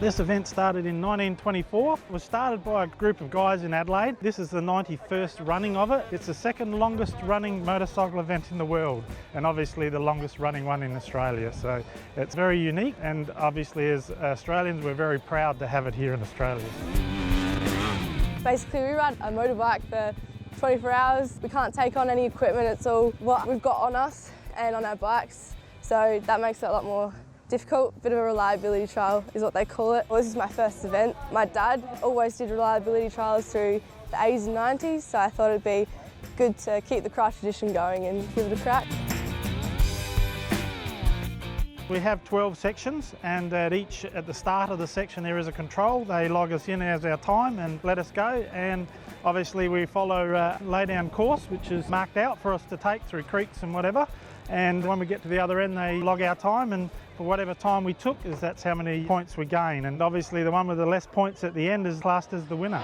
This event started in 1924. It was started by a group of guys in Adelaide. This is the 91st running of it. It's the second longest running motorcycle event in the world, and obviously the longest running one in Australia. So it's very unique, and obviously as Australians we're very proud to have it here in Australia. Basically we ride a motorbike for 24 hours. We can't take on any equipment. It's all what we've got on us and on our bikes. So that makes it a lot more difficult. Bit of a reliability trial is what they call it. Well, this is my first event. My dad always did reliability trials through the 80s and 90s, so I thought it'd be good to keep the Kraft tradition going and give it a crack. We have 12 sections, and at the start of the section there is a control. They log us in as our time and let us go, and obviously we follow a lay-down course which is marked out for us to take through creeks and whatever, and when we get to the other end they log our time, and for whatever time we took that's how many points we gain, and obviously the one with the less points at the end is classed as the winner.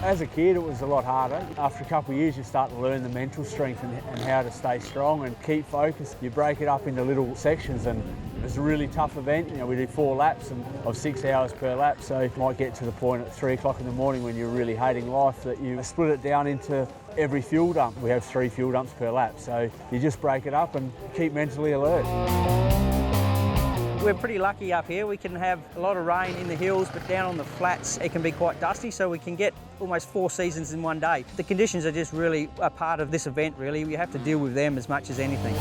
As a kid it was a lot harder. After a couple of years you start to learn the mental strength and how to stay strong and keep focused. You break it up into little sections, and it was a really tough event. You know, we did 4 laps of 6 hours per lap, so you might get to the point at 3 o'clock in the morning when you're really hating life that you split it down into every fuel dump. We have 3 fuel dumps per lap, so you just break it up and keep mentally alert. We're pretty lucky up here. We can have a lot of rain in the hills, but down on the flats it can be quite dusty, so we can get almost 4 seasons in one day. The conditions are just really a part of this event, really. We have to deal with them as much as anything.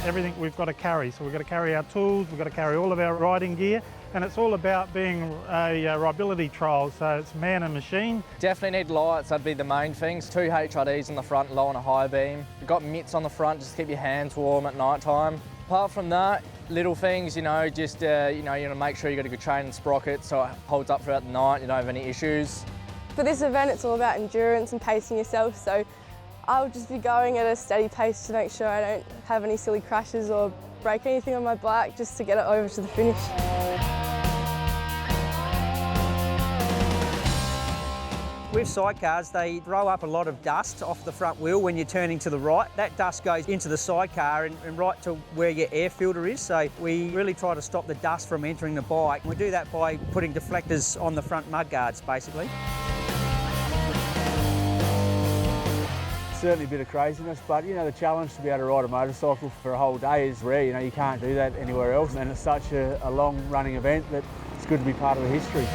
Everything we've got to carry, so we've got to carry our tools, we've got to carry all of our riding gear, and it's all about being a reliability trial, so it's man and machine. Definitely need lights, that'd be the main things. 2 HIDs in the front, low and a high beam. You've got mitts on the front just to keep your hands warm at night time. Apart from that, little things, just you want to make sure you've got a good chain and sprocket so it holds up throughout the night, you don't have any issues. For this event it's all about endurance and pacing yourself, so I'll just be going at a steady pace to make sure I don't have any silly crashes or break anything on my bike, just to get it over to the finish. With sidecars, they throw up a lot of dust off the front wheel when you're turning to the right. That dust goes into the sidecar and right to where your air filter is, so we really try to stop the dust from entering the bike. We do that by putting deflectors on the front mudguards, basically. Certainly a bit of craziness, but the challenge to be able to ride a motorcycle for a whole day is rare. You can't do that anywhere else, and it's such a long running event that it's good to be part of the history.